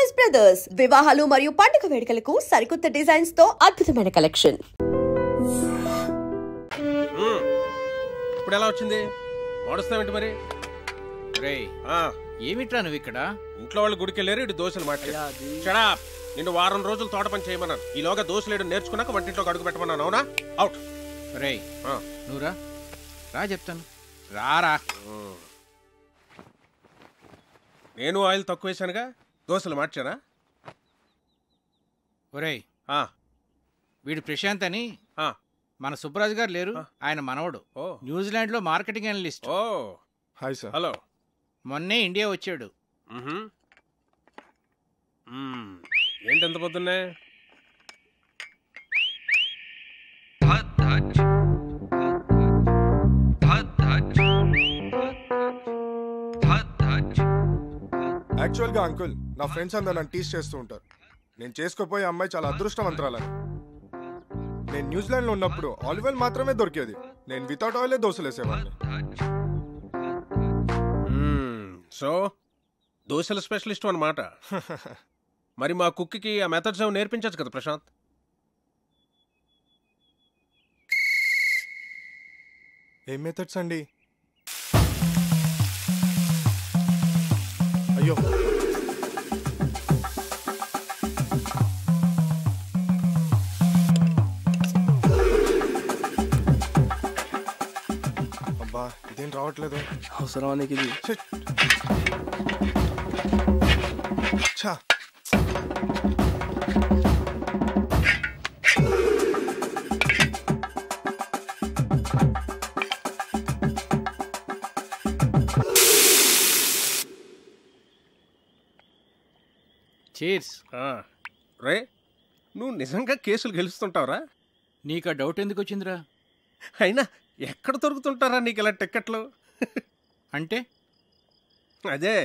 Choice brothers వివాహాలు మరియు పండుగ వేడుకలకు సరికొత్త డిజైన్స్ తో అద్భుతమైన కలెక్షన్. ఇప్పుడు ఎలా వచ్చింది? వాడుస్తావేంటి మరి? ఏమిట్రా నువ్వు ఇక్కడ? ఇంట్లో వాళ్ళు గుడికి వెళ్ళారు, ఇటు దోశలు మాట్లాడా. నిన్ను వారం రోజులు తోట పని చేయమన్నాను. ఈలోగా దోశలేడు నేర్చుకున్నాక వంటింట్లోకి అడుగు పెట్టమన్నాను. అవునా? అవుట్. రే నువ్వురా రా చెప్తాను. రారా. నేను ఆయిల్ తక్కువ వేసానుగా, దోశలు మార్చానా? ఒరేయ్ వీడు ప్రశాంత్ అని మన సుబ్బరాజు గారు లేరు, ఆయన మనవడు. న్యూజిలాండ్ లో marketing analyst. Hi sir. Hello. మొన్నే ఇండియా వచ్చాడు. ఏంటి ఎంత పొద్దున్నే? యాక్చువల్గా అంకుల్, నా ఫ్రెండ్స్ అందరూ నన్ను టీస్ చేస్తూ ఉంటారు. నేను చేసుకోపోయే అమ్మాయి చాలా అదృష్టవంతురాలని. నేను న్యూజిలాండ్లో ఉన్నప్పుడు ఆలివ్ ఆయిల్ మాత్రమే దొరికేది. నేను వితౌట్ ఆయిలే దోశలు వేసేవాడిని. సో దోశల స్పెషలిస్ట్ అన్నమాట. మరి మా కుక్కి ఆ మెథడ్స్ ఏమో నేర్పించచ్చు కదా ప్రశాంత్? ఏం మెథడ్స్ అండి? అయ్యో, అబ్బా ఇదేం రావట్లేదు. అవసరమా నీకు ఇది? ఛా, చీర్స్. రే నువ్వు నిజంగా కేసులు గెలుస్తుంటావురా? నీకు ఆ డౌట్ ఎందుకు వచ్చిందిరా? అయినా ఎక్కడ దొరుకుతుంటారా నీకు ఇలా టిక్కెట్లు? అంటే అదే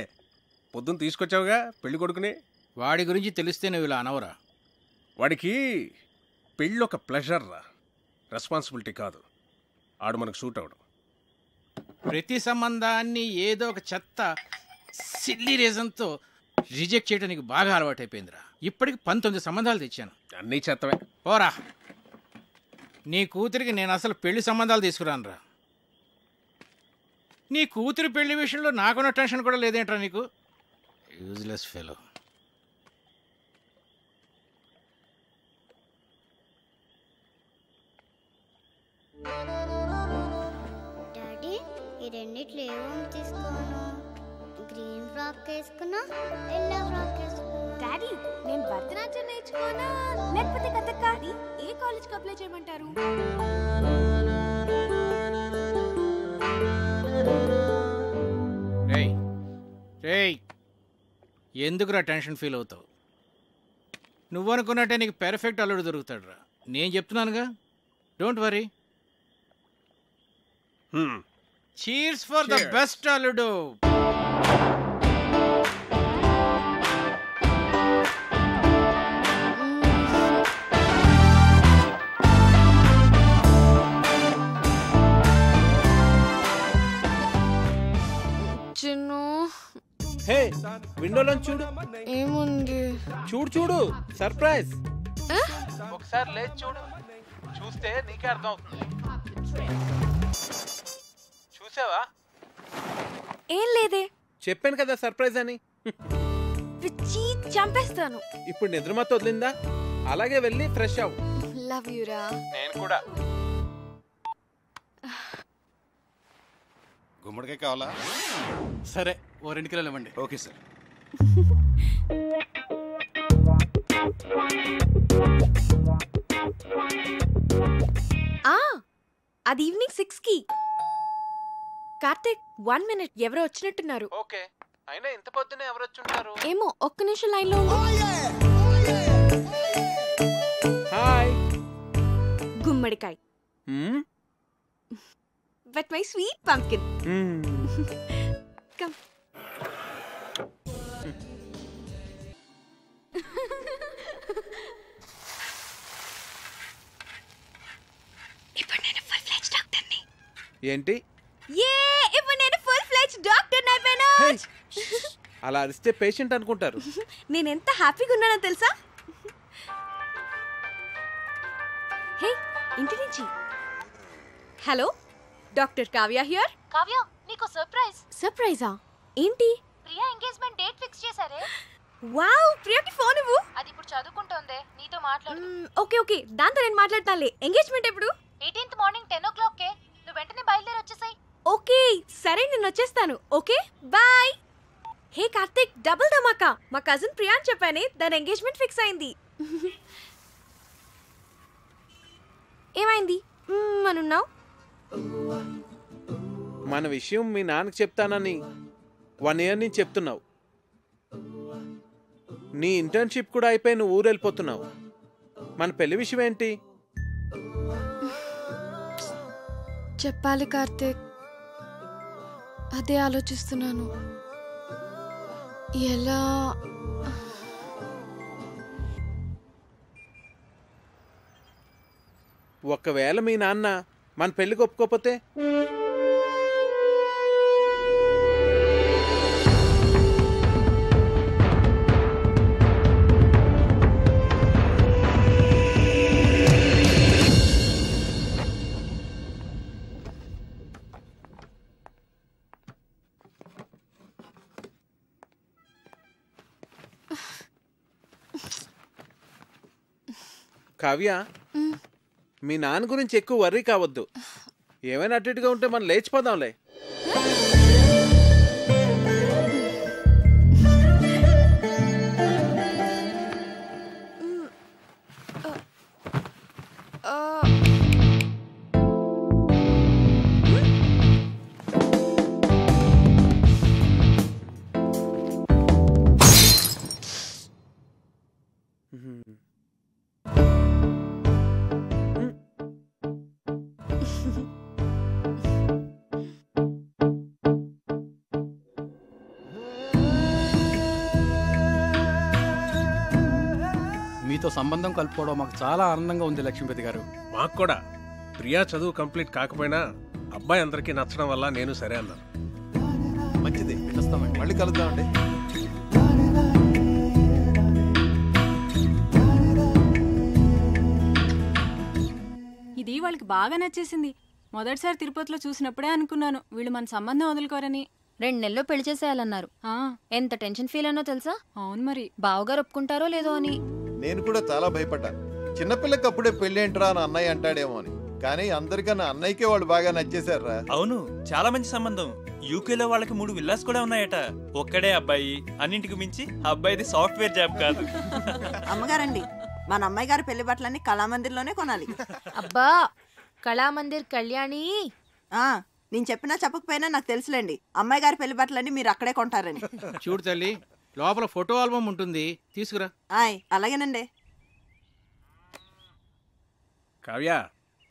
పొద్దున్న తీసుకొచ్చావుగా పెళ్లి కొడుకుని. వాడి గురించి తెలిస్తే నువ్వు ఇలా అనవరా? వాడికి పెళ్ళి ఒక ప్లెజర్ రా, రెస్పాన్సిబిలిటీ కాదు. ఆడు మనకు సూట్ అవడు. ప్రతి సంబంధాన్ని ఏదో ఒక చెత్త సిల్లీ రీజన్తో రిజెక్ట్ చేయడానికి బాగా అలవాటు అయిపోయిందిరా. ఇప్పటికి 19 సంబంధాలు తెచ్చాను. అన్నీ చెత్తవే. పోరా, నీ కూతురికి నేను అసలు పెళ్లి సంబంధాలు తీసుకురానురా. నీ కూతురి పెళ్లి విషయంలో నాకున్న టెన్షన్ కూడా లేదేంట్రా నీకు? Useless fellow. డాడీ ఈ రెండిట్లో ఏమో తీసుకోను. గ్రీన్ ఫ్రాక్ వేసుకున్నా, ఎల్లో ఫ్రాక్ వేసుకున్నా. డాడీ నేను భరతనాట్యం నేర్చుకోనా లేకపోతే కథక్? ఏ కాలేజ్కి అప్లై చేయమంటారు? రేయ్ రేయ్, ఎందుకురా టెన్షన్ ఫీల్ అవుతావు? నువ్వు అనుకున్నట్టే నీకు పెర్ఫెక్ట్ అల్లుడు దొరుకుతాడు రా. నేను చెప్తున్నానుగా, don't worry. Cheers for the best అల్లుడు. హే, విండోలో చూడు. ఏముంది? చూడు చూడు, సర్ప్రైజ్. ఒకసారి లేచి చూడు, చూస్తే నీకే అర్థం అవుతుంది. చూసావా? ఏం లేదే. చెప్పాను కదా సర్ప్రైజ్ అని. పిచ్చి చంపేస్తాను. ఇప్పుడు నిద్రమత్తు వదిలిందా? అలాగే వెళ్ళి ఫ్రెష్ అవ్వు. లవ్ యూ రా. నేను కూడా. గుమ్మడికాయ కావాలా? సరే, ఓ 2 కిలోలు ఇవ్వండి. Okay sir. అది ఈవినింగ్ 6కి. కార్తిక్ 1 minute, ఎవరో వచ్చినట్టున్నారు. ఓకే, అయినా ఇంత పొద్దునే ఎవరు వచ్చుంటారు? ఏమో, ఒక్క నిమిషం లైన్ లో ఉండు. హాయ్. గుమ్మడికాయ. But my sweet pumpkin. Come. ఇప్పుడు నేను ఫుల్ ఫ్లెడ్జ్ డాక్టర్ని. ఏంటి? ఇప్పుడు నేను ఫుల్ ఫ్లెడ్జ్ డాక్టర్ అయిపోయాను. అలా అరిస్తే పేషెంట్ అనుకుంటారు. నేను ఎంత హ్యాపీగా ఉన్నానో తెలుసా? హే, ఇంటి నుంచి. Hello, doctor Kavya here. Kavya, నీకు సర్ప్రైజ్. సర్ప్రైజా? ఏంటి? ప్రియా ఎంగేజ్మెంట్ డేట్ ఫిక్స్ చేశారే. వావ్, ప్రియాకి ఫోన్ ఇవ్వు. అది ఇప్పుడు చదువుకుంటోందే, నీతో మాట్లాడు. ఓకే ఓకే, దాంతో నేను మాట్లాడతానులే. ఎంగేజ్మెంట్ ఎప్పుడు? 18th మార్నింగ్ 10 o'clock కే. నువ్వు వెంటనే బయలుదేరి వచ్చేసాయి. ఓకే సరే, నేను వచ్చేస్తాను. Okay bye. Hey Karthik, double ధమాకా. మా కజిన్ ప్రియాన్ చెప్పానే, దాని ఎంగేజ్మెంట్ ఫిక్స్ అయింది. ఏమైంది అనున్నావు? మన విషయం మీ నాన్నకి చెప్తానని 1 year నుంచి చెప్తున్నావు. నీ ఇంటర్న్షిప్ కూడా అయిపోయి నువ్వు ఊరు వెళ్ళిపోతున్నావు. మన పెళ్లి విషయం ఏంటి? చెప్పాలి కార్తిక్, అదే ఆలోచిస్తున్నాను. ఎలా? ఒకవేళ మీ నాన్న మన పెళ్లికి ఒప్పుకోకపోతే? కావ్య, మీ నాన్న గురించి ఎక్కువ వర్రీ కావద్దు. ఏమైనా అటు ఇటుగా ఉంటే మనం లేచిపోదాంలే. మీతో సంబంధం కలుపుకోవడం మాకు చాలా ఆనందంగా ఉంది లక్ష్మీపతి గారు. మాకు కూడా. ప్రియా చదువు కంప్లీట్ కాకపోయినా అబ్బాయి అందరికీ నచ్చడం వల్ల నేను సరే అన్నాను. మంచిది, వస్తామండి. మళ్ళీ కలుద్దామండి. ఇది వాళ్ళకి బాగా నచ్చేసింది. మొదటిసారి తిరుపతిలో చూసినప్పుడే అనుకున్నాను వీళ్ళు మన సంబంధం వదులుకోరని. 2 నెలల్లో పెళ్లి చేసేయాలన్నారు. ఎంత టెన్షన్ ఫీల్ అయినో తెలుసా? అవును మరి. బావగారు ఒప్పుకుంటారో లేదో అని. నేను కూడా చాలా భయపడ్డాను. చిన్నపిల్లకి అప్పుడే పెళ్లి ఏంట్రా అని అన్నయ్య అంటాడేమో అని. కానీ అందరికన్నా అన్నయ్యకే వాళ్ళు బాగా నచ్చేశారా. అవును, చాలా మంచి సంబంధం. యూకేలో వాళ్ళకి 3 విల్లాస్ కూడా ఉన్నాయట. ఒక్కడే అబ్బాయి, అన్నింటికి మించి అబ్బాయిది సాఫ్ట్వేర్ జాబ్ కాదు. అమ్మగారండి, మన అమ్మాయి గారి పెళ్లి బట్టలన్నీ కళామందిర్లోనే కొనాలి. అబ్బా, కళామందిర్ కళ్యాణి. నేను చెప్పినా చెప్పకపోయినా నాకు తెలుసులేండి, అమ్మాయి గారి పెళ్లి బట్టలన్నీ మీరు అక్కడే కొంటారని. చూడు తల్లి, లోపల ఫోటో ఆల్బమ్ ఉంటుంది, తీసుకురా. అలాగేనండి. కావ్య,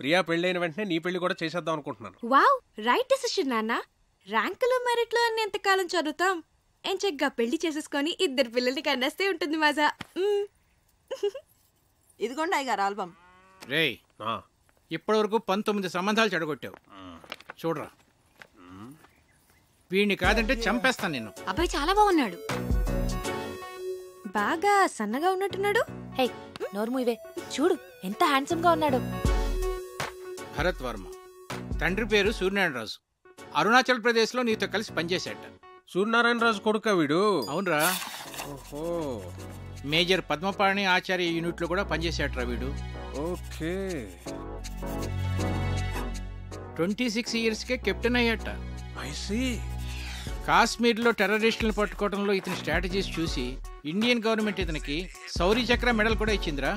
ప్రియా పెళ్ళైన వెంటనే నీ పెళ్లి కూడా చేసేద్దాం అనుకుంటున్నాను. వావ్, రైట్ డెసిషన్ నాన్న. ర్యాంకులు మెరిట్లు అని ఎంతకాలం చదువుతాం? ఎంచగ్గా పెళ్లి చేసేసుకొని 2 పిల్లల్ని కన్నేస్తే ఉంటుంది మజా. ఇదిగోండి అయ్యగారు ఆల్బమ్. రేయ్, ఇప్పటివరకు 19 సంబంధాలు చెడగొట్టావు. చూడరా, వీడిని కాదంటే చంపేస్తాను నేను. అబ్బాయి చాలా బాగున్నాడు. బాగా సన్నగా ఉన్నట్టున్నాడు. హే, నోర్ము ఇవే. చూడు ఎంత హ్యాండ్సమ్ గా ఉన్నాడు. భరత్ వర్మ. తండ్రి పేరు సూర్యనారాయణరాజు. అరుణాచల్ ప్రదేశ్ లో నీతో కలిసి పనిచేశాట. సూర్యనారాయణరాజు కొడుకా వీడు? అవునరా. ఓహో. మేజర్ పద్మపాణి ఆచార్య యూనిట్ లో కూడా పనిచేశాట్రా వీడు. ఓకే. 26 years కే కెప్టెన్ అయ్యాట. I see. కాశ్మీర్లో టెర్రరిస్టులను పట్టుకోవడంలో ఇతని స్ట్రాటజీస్ చూసి ఇండియన్ గవర్నమెంట్ ఇతనికి శౌర్య చక్ర మెడల్ కూడా ఇచ్చిందిరా.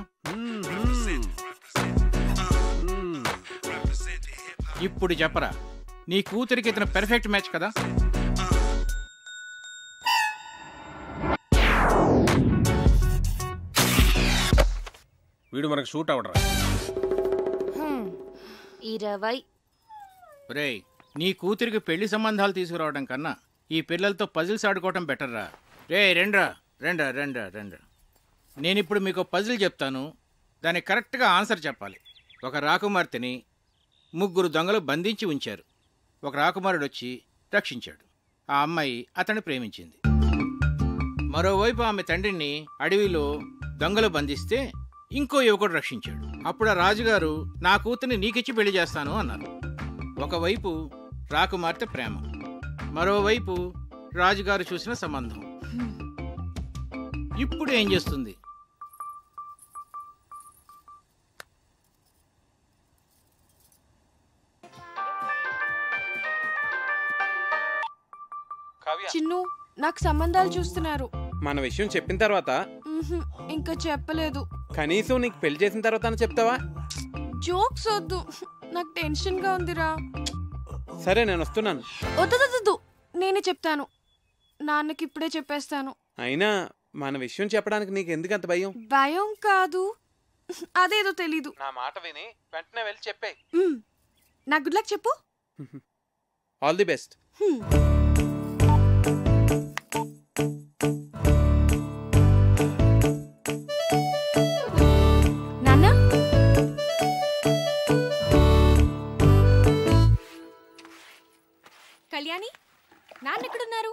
ఇప్పుడు చెప్పరా, నీ కూతురికి ఇతను పెర్ఫెక్ట్ మ్యాచ్ కదా? వీడు మనకు షూట్ అవడరా. 20. రేయ్, నీ కూతురికి పెళ్లి సంబంధాలు తీసుకురావడం కన్నా ఈ పిల్లలతో పజిల్స్ ఆడుకోవటం బెటర్ రా. రే రెండ్రా రెండ్రా రెండ్రా రెండ్రా. నేనిప్పుడు మీకు పజిల్ చెప్తాను, దానికి కరెక్ట్గా ఆన్సర్ చెప్పాలి. ఒక రాకుమార్తెని 3 దొంగలు బంధించి ఉంచారు. ఒక రాకుమారుడు వచ్చి రక్షించాడు. ఆ అమ్మాయి అతన్ని ప్రేమించింది. మరోవైపు ఆమె తండ్రిని అడవిలో దొంగలు బంధిస్తే ఇంకో యువకుడు రక్షించాడు. అప్పుడు ఆ రాజుగారు నా కూతుర్ని నీకిచ్చి పెళ్లి చేస్తాను అన్నారు. ఒకవైపు రాకుమార్తె ప్రేమ, మరోవైపు రాజుగారు చూసిన సంబంధం. ఇప్పుడు ఏం చేస్తుంది? చిన్ను, నాకు సంబంధాలు చూస్తున్నారు. మన విషయం చెప్పిన తర్వాత ఇంకా చెప్పలేదు. కనీసం నీకు పెళ్లి చేసిన తర్వాత చెప్తావా? జోక్స్ వద్దు, నాకు టెన్షన్ గా ఉందిరా. సరే, నేను వస్తున్నాను. వద్దు, నేనే చెప్తాను. నాన్నకి ఇప్పుడే చెప్పేస్తాను. అయినా మన విషయం చెప్పడానికి నీకు ఎందుకు అంత భయం? భయం కాదు, అదేదో తెలీదు. నా మాట విని వెంటనే వెళ్ళి చెప్పే. నా గుడ్ లక్ చెప్పు. All the best. నాన్న, కళ్యాణి, నాన్న ఎక్కడున్నారు?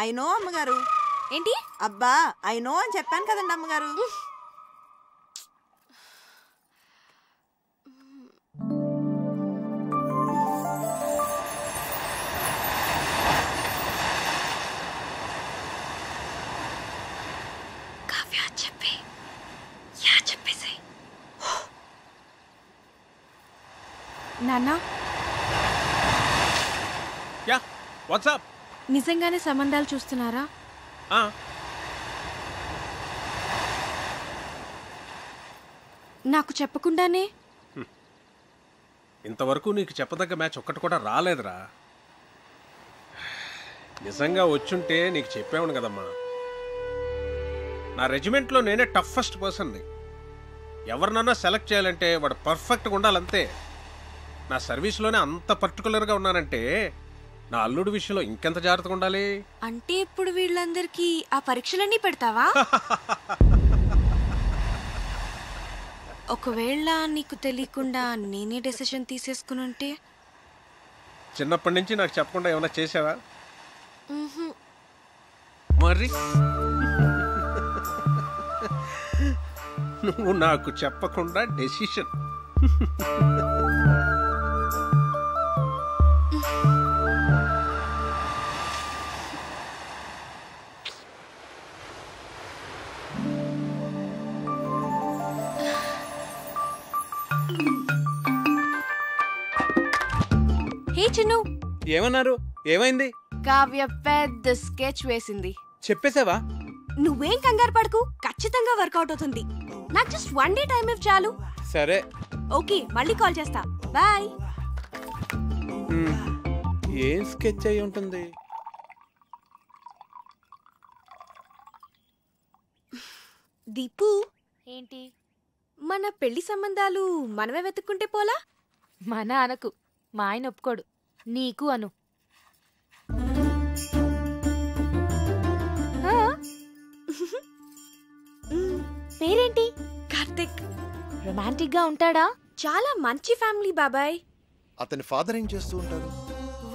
ఐ నో అమ్మగారు. ఏంటి? అబ్బా, ఐ నో అని చెప్పాను కదండి అమ్మగారు. నాన్న, యా వాట్సాప్? నిజంగానే సంబంధాలు చూస్తున్నారా? నాకు చెప్పకుండానే? ఇంతవరకు నీకు చెప్పదగ్గ మ్యాచ్ ఒక్కటి కూడా రాలేదురా. నిజంగా వచ్చుంటే నీకు చెప్పావును కదమ్మా. నా రెజిమెంట్లో నేనే టఫెస్ట్ పర్సన్ని. ఎవరినన్నా సెలెక్ట్ చేయాలంటే వాడు పర్ఫెక్ట్గా ఉండాలంతే. నా సర్వీస్లోనే అంత పర్టికులర్గా ఉన్నానంటే నా అల్లుడి విషయంలో ఇంకెంత జాగ్రత్తగా ఉండాలి. అంటే ఇప్పుడు వీళ్ళందరికీ ఆ పరీక్షలన్నీ పెడతావా? ఒకవేళ నీకు తెలియకుండా నేనే డెసిషన్ తీసుకుని ఉంటే? చిన్నప్పటి నుంచి నాకు చెప్పకుండా ఏమైనా చేసావా? మరి నువ్వు నాకు చెప్పకుండా డెసిషన్. హే చిన్ను, ఏమన్నారు? ఏమైంది? కావ్య పెద్ద స్కెచ్ వేసింది. చెప్పేసావా? నువ్వేం కంగారు పడకు, ఖచ్చితంగా వర్కౌట్ అవుతుంది. నాకు జస్ట్ 1 డే టైం ఇవ్వు చాలు. సరే, ఓకే, మళ్ళీ కాల్ చేస్తా. బాయ్. ఏం స్కెచ్ అయి ఉంటుంది? దీపు, ఏంటి? మన పెళ్లి సంబంధాలు మనమే వెతుక్కుంటే పోలా? మన అనకు, మా ఆయన ఒప్పుకోడు. నీకు అను. పేరేంటి? కార్తిక్. రొమాంటిక్ గా ఉంటాడా? చాలా మంచి ఫ్యామిలీ బాబాయ్. అతని ఫాదర్ ఏం చేస్తూ ఉంటారు?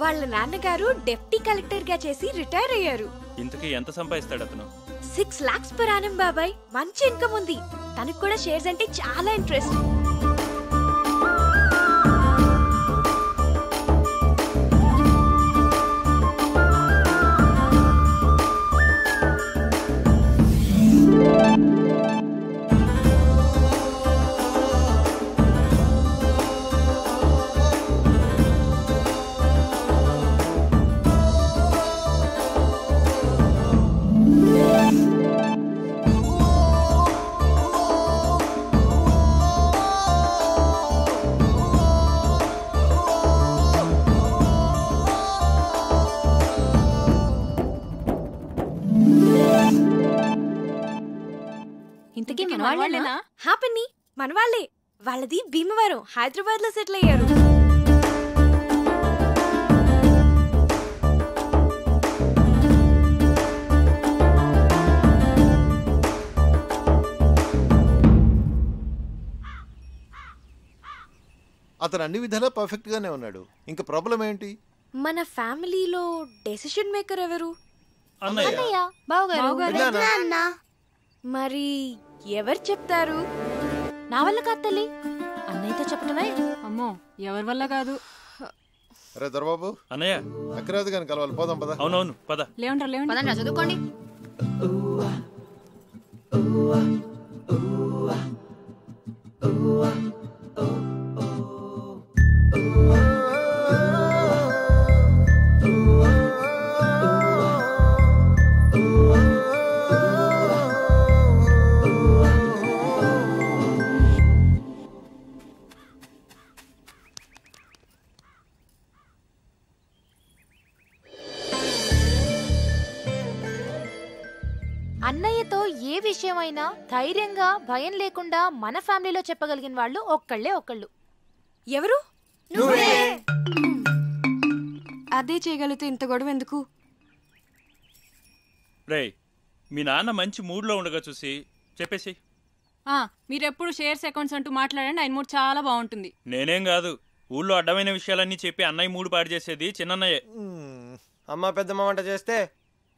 వాళ్ళ నాన్నగారు డెప్యూటీ కలెక్టర్ గా చేసి రిటైర్ అయ్యారు. ఇంతకీ ఎంత సంపాదిస్తాడు అతను? 6 lakhs per annum బాబాయ్. మంచి ఇన్కమ్ ఉంది. తనకు కూడా షేర్స్ అంటే చాలా ఇంట్రెస్ట్. ఇంతకీ మనవాళ్ళేనా? హ్యాపీ మనవాళ్లే. వాళ్ళది భీమవరం, హైదరాబాద్ లో సెటిల్ అయ్యారు. అతను అన్ని విధాలా పర్ఫెక్ట్ గానే ఉన్నాడు. ఇంకా ప్రాబ్లం ఏంటి? మన ఫ్యామిలీలో డెసిషన్ మేకర్ ఎవరు? అన్నయ్య. బావగారు. మరి ఎవరు చెప్తారు? నా వల్ల కాదు తల్లి, అన్నయ్యతో చెప్పటమే. అమ్మో ఎవరి వల్ల కాదు. అరే దొరబాబు అన్నయ్య అక్కరాదు కానీ కలవాలి, పోదాం పద. అవునవును పద. లేవండి చదువుకోండి. అన్నయ్యతో ఏ విషయమైనా ధైర్యంగా భయం లేకుండా మన ఫ్యామిలీలో చెప్పగలిగిన వాళ్ళు ఒక్కళ్ళు. ఎవరు? అదే చేయగలిగితే ఇంత గొడవ ఎందుకు? రేయ్, మీ నాన్న మంచి మూడ్లో ఉండగా చూసి చెప్పేసి. మీరెప్పుడు షేర్స్ అకౌంట్స్ అంటూ మాట్లాడండి, ఆయన మూడ్ చాలా బాగుంటుంది. నేనేం కాదు, ఊళ్ళో అడ్డమైన విషయాలన్నీ చెప్పి అన్నయ్య మూడు పాడు చేసేది చిన్నయ్యే. అమ్మ పెద్దమ్మ వంట చేస్తే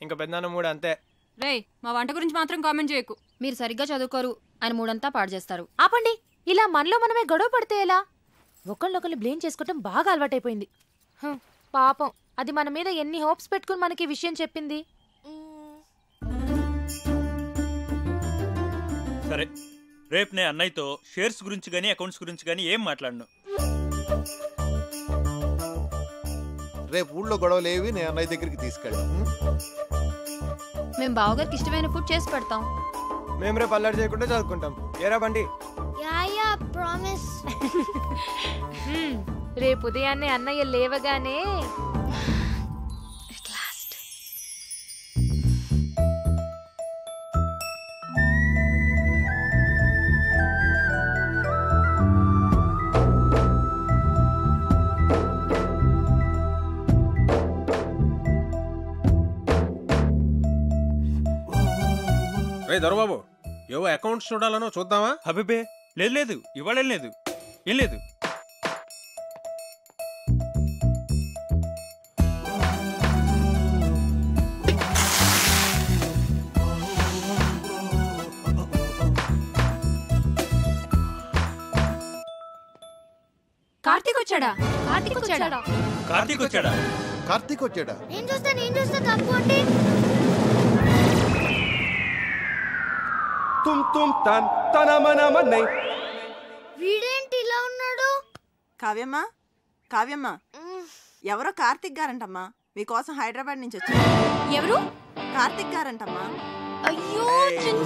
ఇంకా పెద్దనాన్న మూడు అంతే. రేయ్, మా వంట గురించి మాత్రం కామెంట్ చేయకు. మీరు సరిగ్గా చదువుకోరు, ఆయన మూడంతా పాడు చేస్తారు. ఆపండి, ఇలా మనలో మనమే గొడవ పడితే ఎలా? ఒకళ్ళొకళ్ళు బ్లేమ్ చేసుకోవటం బాగా అలవాటైపోయింది. పాపం, అది మన మీద ఎన్ని హోప్స్ పెట్టుకుని మనకి విషయం చెప్పింది. సరే, రేపు నేను అన్నయ్యతో షేర్స్ గురించి కానీ అకౌంట్స్ గురించి కానీ ఏం మాట్లాడను. రేపు ఊళ్ళో గొడవలు ఏవి నేను అన్నయ్య దగ్గరికి తీసుకెళ్ళాం. మేము బావగారికి ఇష్టమైన ఫుడ్ చేసి పెడతాం. మేము రేపు అల్లరి చేయకుండా చదువుకుంటాం. ఏరా బండి? ప్రామిస్. రేపు ఉదయాన్నే అన్నయ్య లేవగానే దొరబాబు ఏవో అకౌంట్స్ చూడాలనో చూద్దామా? అబ్బే లేదు, ఇవాళ లేదు, ఏం లేదు. కార్తీక్ వచ్చాడా? నేను చూస్తా తప్పండి. వీడేంటి ఇలా ఉన్నాడు? కావ్యమ్మ ఎవరో కార్తిక్ గారంటమ్మా, మీకోసం హైదరాబాద్ నుంచి వచ్చారు. ఎవరు? కార్తిక్ గారంటమ్మా. అయ్యో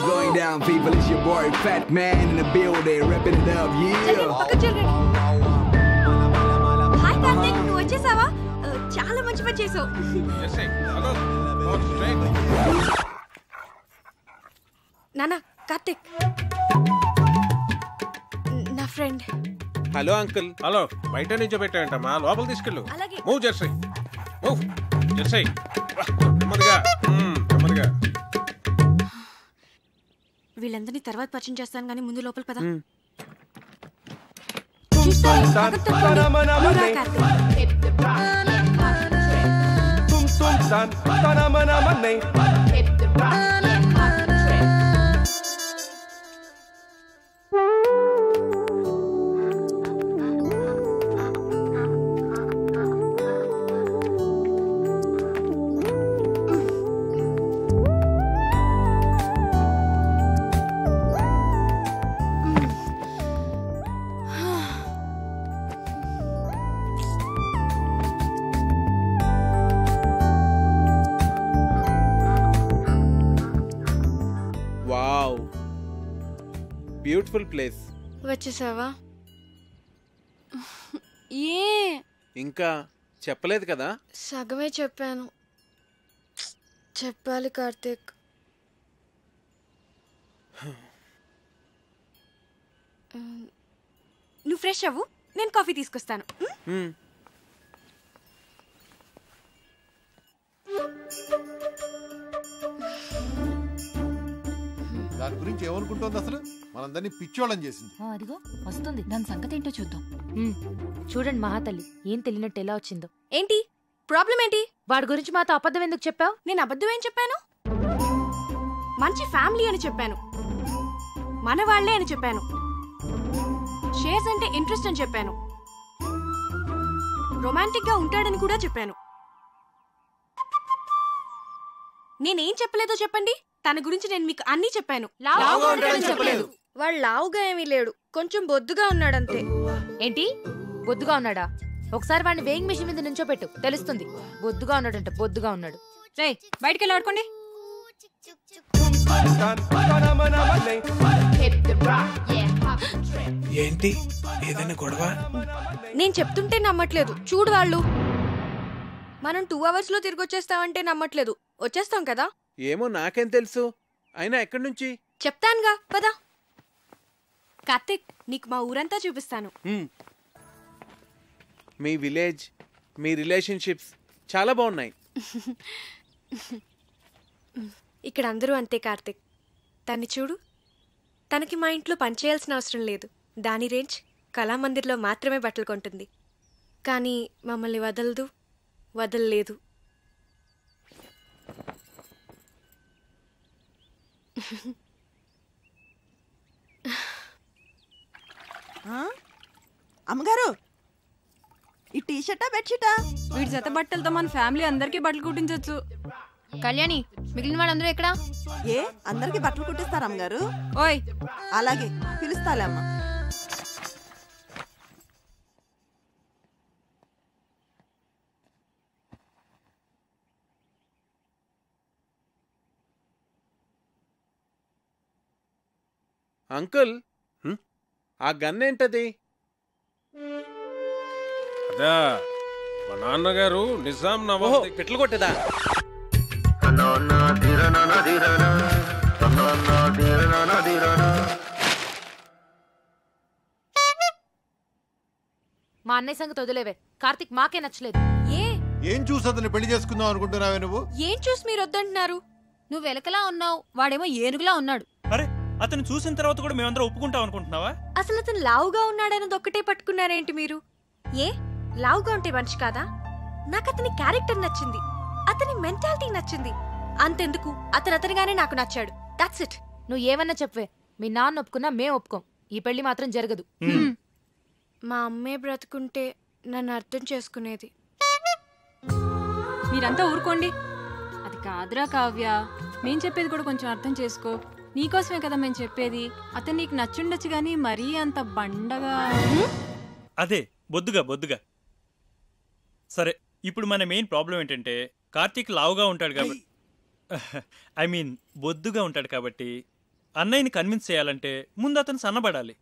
going down people, it's your boy Fat Man in the building repping it up. Hi Karthik, నువ్వు వచ్చేసావా? చాలా మంచి పని చేసావు. నానా, కార్తిక్ నా ఫ్రెండ్. Hello uncle. హలో, బయట నుంచి పెట్టాయంటమ్మా, లోపల తీసుకెళ్ళు. అలాగే. Move Jersey, move Jersey. నెమ్మదిగా నెమ్మదిగా. వీళ్ళందరినీ తర్వాత పరిచయం చేస్తాను కానీ ముందు లోపల పద. Wow, beautiful place. వచ్చేసావా? ఏ ఇంకా చెప్పలేదు కదా? సగమే చెప్పాను. చెప్పాలి కార్తీక్. నువ్వు ఫ్రెష్ అవ్వు, నేను కాఫీ తీసుకొస్తాను. దాని గురించి ఏమనుకుంటోంది అసలు? మనందరినీ పిచ్చోళ్ళని చేసింది. అదిగో వస్తుంది, దాని సంగతి ఏంటో చూద్దాం. చూడండి మహాతల్లి, ఏం తెలియనట్టు ఎలా వచ్చిందో. ఏంటి ప్రాబ్లం ఏంటి? వాడి గురించి మాతో అబద్ధం ఎందుకు చెప్పావు? నేను అబద్ధం ఏం చెప్పాను? మంచి ఫ్యామిలీ అని చెప్పాను, మన వాళ్లే అని చెప్పాను, షేర్స్ అంటే ఇంట్రెస్ట్ అని చెప్పాను, రొమాంటిక్ గా ఉంటాడని కూడా చెప్పాను. నేనేం చెప్పలేదో చెప్పండి. తన గురించి నేను మీకు అన్నీ చెప్పాను. వాడు లావుగా ఏమీ లేడు, కొంచెం బొద్దుగా ఉన్నాడంతే. ఏంటి బొద్దుగా ఉన్నాడా? ఒకసారి వాడిని వేయింగ్ మిషన్ మీద నుంచోపెట్టు, తెలుస్తుంది. బొద్దుగా ఉన్నాడంట, బొద్దుగా ఉన్నాడు. రే బయటికి వెళ్ళి ఆడుకోండి. ఏంటి ఏదైనా గొడవ? నేను చెప్తుంటే నమ్మట్లేదు. చూడు వాళ్ళు. మనం 2 hours లో తిరిగి వచ్చేస్తామంటే నమ్మట్లేదు. వచ్చేస్తాం కదా? ఏమో నాకేం తెలుసు. అయినా ఎక్కడి నుంచి చెప్తానుగా, పద. కార్తిక్, నీకు మా ఊరంతా చూపిస్తాను. మీ విలేజ్, మీ రిలేషన్షిప్స్ చాలా బాగున్నాయి. ఇక్కడ అందరూ అంతే కార్తిక్. తన్ని చూడు. తనకి మా ఇంట్లో పనిచేయాల్సిన అవసరం లేదు. దాని రేంజ్ కళామందిర్లో మాత్రమే బట్టలు కొంటుంది. కానీ మమ్మల్ని వదలలేదు. అమ్మగారు, ఈ టీషర్టా బెడ్షీటా? వీడి జత బట్టలతో మన ఫ్యామిలీ అందరికీ బట్టలు కుట్టించవచ్చు. కళ్యాణి, మిగిలిన వాళ్ళందరూ ఎక్కడా? ఏ అందరికి బట్టలు కుట్టిస్తారా అమ్మగారు? ఓయ్ అలాగే పిలుస్తాలే అమ్మ. అంకుల్, ఆ గన్ ఏంటది? అదా మా నాన్నగారు నిజాం నవాబ్ పెట్లు కొట్టేదా? మా అన్నయ్య సంగతి వదిలేవే. కార్తిక్ మాకే నచ్చలేదు. ఏం చూసి అతను పెళ్లి చేసుకుందాం అనుకుంటున్నావే నువ్వు? ఏం చూసి మీరు వద్దంటున్నారు? నువ్వు ఎలకలా ఉన్నావు, వాడేమో ఏనుగులా ఉన్నాడు. అరే, అతను చూసిన తర్వాత కూడా మేమందరం ఒప్పుకుంటాం అనుకుంటున్నావా? అసలు అతను లావుగా ఉన్నాడన్నది ఒక్కటే పట్టుకున్నారేంటి మీరు? ఏ లావుగా ఉంటే మనిషి కాదా? నాకు అతని క్యారెక్టర్ నచ్చింది, అతని మెంటాలిటీ నచ్చింది. అంతెందుకు, అతనిగానే నాకు నచ్చాడు. That's it. నువ్వు ఏమన్నా చెప్పవే. మీ నాన్న ఒప్పుకున్నా మేం ఒప్పుకోం. ఈ పెళ్లి మాత్రం జరగదు. మా అమ్మే బ్రతుకుంటే నన్ను అర్థం చేసుకునేది. మీరంతా ఊరుకోండి. అది కాదురా కావ్య, మేం చెప్పేది కూడా కొంచెం అర్థం చేసుకో. నీకోసమే కదా మేము చెప్పేది. అతను నీకు నచ్చుండొచ్చు గానీ మరీ అంత బండగా. అదే బొద్దుగా. సరే, ఇప్పుడు మన మెయిన్ ప్రాబ్లం ఏంటంటే కార్తీక్ లావుగా ఉంటాడు కాబట్టి, ఐ మీన్ బొద్దుగా ఉంటాడు కాబట్టి అన్నయ్యని కన్విన్స్ చేయాలంటే ముందు అతను సన్నబడాలి.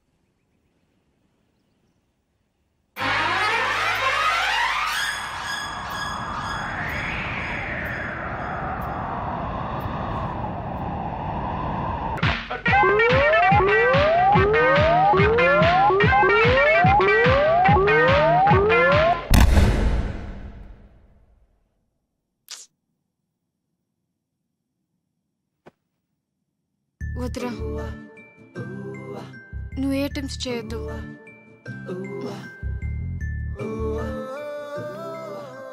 వద్దురా, నువ్వు ఏ అటెంప్ట్స్ చేయొద్దు.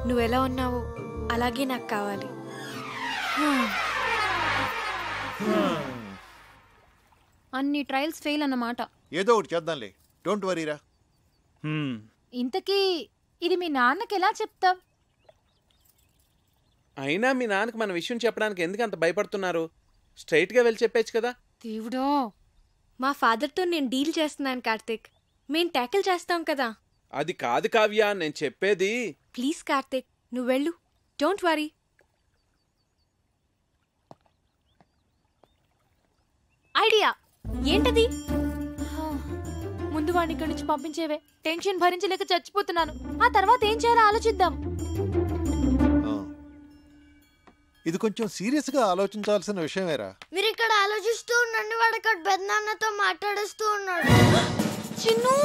నువ్వెలా ఉన్నావో అలాగే నాకు కావాలి. అన్ని ట్రయల్స్ ఫెయిల్ అన్నమాట. ఏదో ఒకటి చేద్దాంలే, డోంట్ వరీరా. ఇంతకీ ఇది మీ నాన్నకి ఎలా చెప్తాం? అయినా మీ నాన్నకి మన విషయం చెప్పడానికి ఎందుకు అంత భయపడుతున్నారు? స్ట్రైట్ గా వెళ్ళి చెప్పేచ్చు కదా. దేవుడో, మా ఫాదర్తో నేను డీల్ చేస్తున్నాను కార్తిక్. మేం ట్యాకిల్ చేస్తాం కదా. అది కాదు కావ్య, నేను చెప్పేది. ప్లీజ్ కార్తిక్, నువ్వు వెళ్ళు. Don't worry. ఐడియా ఏంటది? ముందు వాడిని ఇక్కడి నుంచి పంపించేవే. టెన్షన్ భరించలేక చచ్చిపోతున్నాను. ఆ తర్వాత ఏం చేయాలో ఆలోచిద్దాం. ఇది కొంచెం సీరియస్ గా ఆలోచించాల్సిన విషయమేరా. మీరు ఇక్కడ ఆలోచిస్తూ ఉండండి, వాడు అక్కడ పెద్దనాన్నతో మాట్లాడేస్తూ ఉన్నాడు. చిన్ను,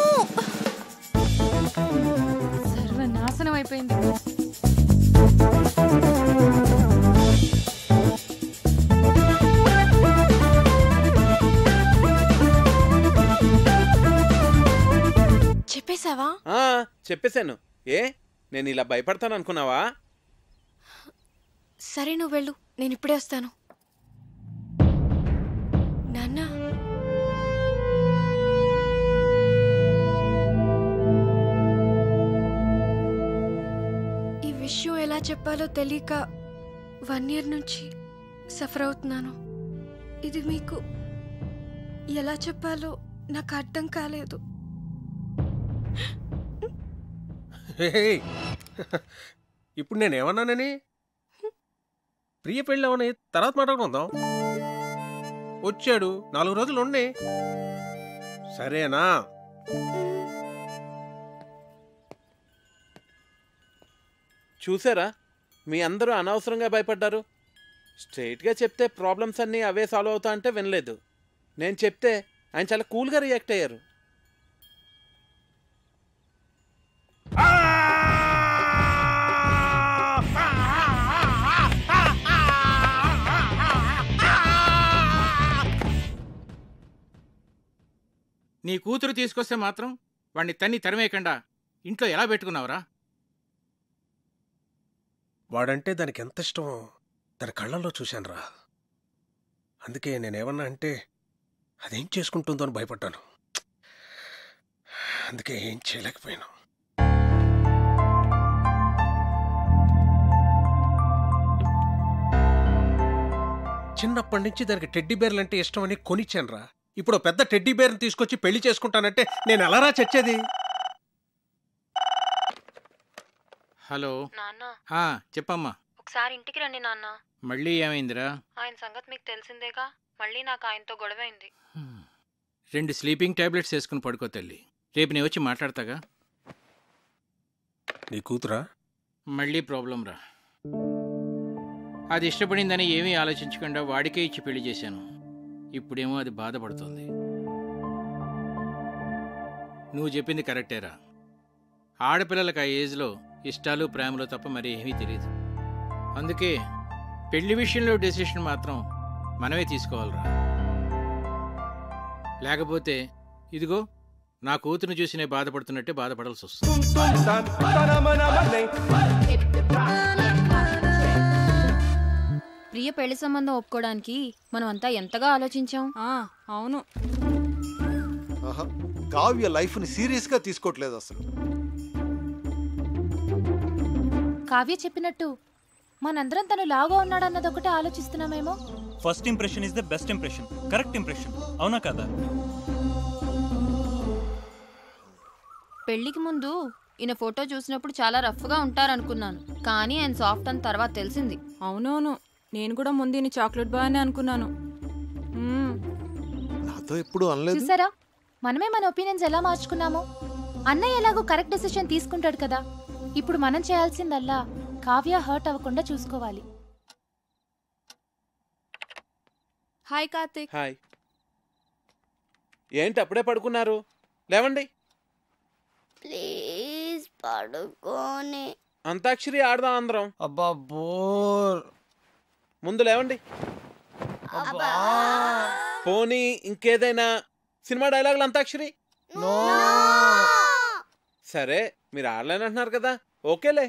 సర్వనాశనం అయిపోయింది. చెప్పేశావా? చెప్పేశాను. ఏ నేను ఇలా భయపడతాను అనుకున్నావా? సరే నువ్వు వెళ్ళు, నేను ఇప్పుడే వస్తాను. నాన్న, ఈ విషయం ఎలా చెప్పాలో తెలియక 1 year నుంచి సఫర్ అవుతున్నాను. ఇది మీకు ఎలా చెప్పాలో నాకు అర్థం కాలేదు. ఇప్పుడు నేనేమన్నానని? ప్రియ పెళ్ళి అవని తర్వాత మాట్లాడుకుందాం. వచ్చాడు, 4 రోజులు ఉండి, సరేనా? చూసారా, మీ అందరూ అనవసరంగా భయపడ్డారు. స్ట్రైట్గా చెప్తే ప్రాబ్లమ్స్ అన్నీ అవే సాల్వ్ అవుతా అంటే వినలేదు. నేను చెప్తే ఆయన చాలా కూల్గా రియాక్ట్ అయ్యారు. నీ కూతురు తీసుకొస్తే మాత్రం వాడిని తరిమేయకుండా ఇంట్లో ఎలా పెట్టుకున్నావురా? వాడంటే దానికి ఎంత ఇష్టమో తన కళ్ళల్లో చూశానురా. అందుకే నేనేమన్నా అంటే అదేం చేసుకుంటుందో అని భయపడ్డాను. అందుకే ఏం చేయలేకపోయాను. చిన్నప్పటి నుంచి దానికి టెడ్డీ బేర్లు అంటే ఇష్టమని కొనిచ్చానురా. ఇప్పుడు పెద్ద టెడ్డీ బేర్ని తీసుకొచ్చి పెళ్లి చేసుకుంటానంటే నేను ఎలారా చచ్చేది? హలో నాన్న, చెప్పమ్మా. ఒకసారి ఇంటికి రండి నాన్న. మళ్ళీ ఏమైందిరా? ఆయన సంగతి మీకు తెలిసిందేగా. మళ్ళీ నాకు ఆయనతో గొడవైంది. 2 స్లీపింగ్ టాబ్లెట్స్ వేసుకుని పడుకో తల్లి. రేపు నేను వచ్చి మాట్లాడతాగా. నీ కూతురా? మళ్ళీ ప్రాబ్లం రా. అది ఇష్టపడిందని ఏమీ ఆలోచించకుండా వాడికే ఇచ్చి పెళ్లి చేశాను. ఇప్పుడేమో అది బాధపడుతుంది. నువ్వు చెప్పింది కరెక్టేరా. ఆడపిల్లలకు ఆ ఏజ్లో ఇష్టాలు ప్రేమలు తప్ప మరి ఏమీ తెలియదు. అందుకే పెళ్లి విషయంలో డెసిషన్ మాత్రం మనమే తీసుకోవాలిరా. లేకపోతే ఇదిగో నా కూతురుని చూసి నేను బాధపడుతున్నట్టే బాధపడాల్సి వస్తుంది. ప్రియ పెళ్లి సంబంధం ఒప్పుకోవడానికి మనం అంతా ఎంతగా ఆలోచించాం. అవును, కావ్య లైఫ్ ని సీరియస్ గా తీసుకోవట్లేదు అసలు. కావ్య చెప్పినట్టు మనందరం తను లాగా ఉన్నాడన్నది ఒకటే ఆలోచిస్తున్నామేమో. First impression is the best impression. Correct impression, అవునా కదా? పెళ్లికి ముందు ఈయన ఫోటో చూసినప్పుడు చాలా రఫ్గా ఉంటారనుకున్నాను, కానీ ఆయన సాఫ్ట్ అని తర్వాత తెలిసింది. అవునవును, నేను కూడా ముందు ఈయన చాక్లెట్ బాయ్ అని అనుకున్నాను. నాతో ఎప్పుడు అనలేదు. చూసారా, మనమే మన ఒపీనియన్స్ ఎలా మార్చుకున్నామో. అన్నయ్య ఎలాగో కరెక్ట్ డెసిషన్ తీసుకుంటాడు కదా. ఇప్పుడు మనం చేయాల్సిందల్లా కావ్య హర్ట్ అవ్వకుండా చూసుకోవాలి. హాయ్ కార్తిక్. హాయ్. ఏంటి అప్పుడే పడుకున్నారు? లేవండి. ప్లీజ్ పడుకోని. అంతాక్షరి ఆడదాం అందరం. అబ్బా బోర్. ముందు లేవండి. పోనీ ఇంకేదైనా సినిమా డైలాగులు అంతాక్షరి? సరే, మీరు ఆడలేనంటున్నారు కదా, ఓకేలే.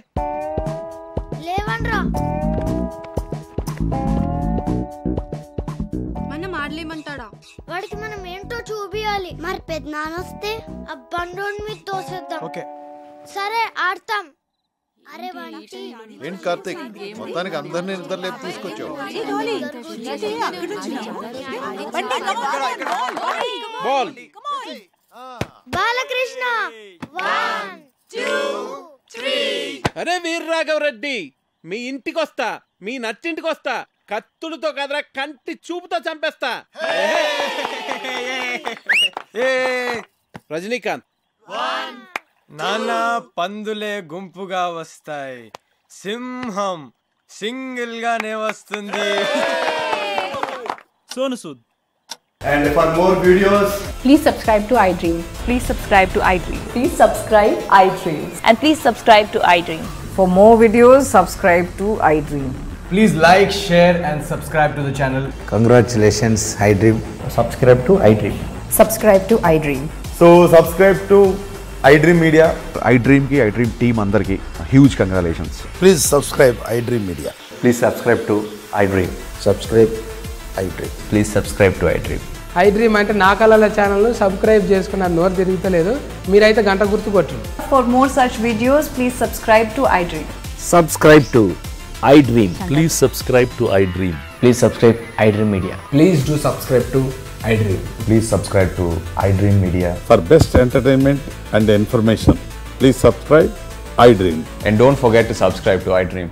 లేవన్రా. మనం ఆడలేమంటాడా? వాడికి మనం ఏంటో చూపియాలి. మరి పెద్దనాన్న వస్తే ఆ బండోని మీద తోసేద్దాం. ఓకే, సరే ఆడతాం. అరే ఏంటి కార్తీక్, మొత్తానికి అందరినీ నిద్ర లేపు తీసుకొచ్చావు. బాల్. బాలకృష్ణ. 1 2 3. అరే వీర్రాఘవరెడ్డి, మీ ఇంటికొస్తా, మీ నచ్చింటికొస్తా, కత్తులతో కదరా కంటి చూపుతో చంపేస్తా. రజనీకాంత్. నాన్న, పందులే గుంపుగా వస్తాయి, సింహం సింగిల్ గానే వస్తుంది. Sonu Sood. And for more videos, please subscribe to iDream. Please subscribe to iDream. Please subscribe iDream. And please subscribe to iDream. For more videos, subscribe to iDream. Please like, share and subscribe to the channel. congratulations, iDream. Subscribe to iDream. Subscribe to iDream. So subscribe to iDream Media. iDream team andarki huge congratulations. Please subscribe iDream Media. Please subscribe to iDream. Subscribe iDream. Please subscribe to iDream. I dream అంటే నా కళల ఛానల్ను subscribe చేసుకున్న నోరు తిరుగుతలేదు, మీరైతే గంట గుర్తు కొట్టండి. For more such videos, please subscribe to iDream. Subscribe to iDream. Please subscribe to iDream. Please subscribe iDream Media. Please do subscribe to iDream. Please subscribe to iDream Media. For best entertainment and information, please subscribe iDream. And don't forget to subscribe to iDream.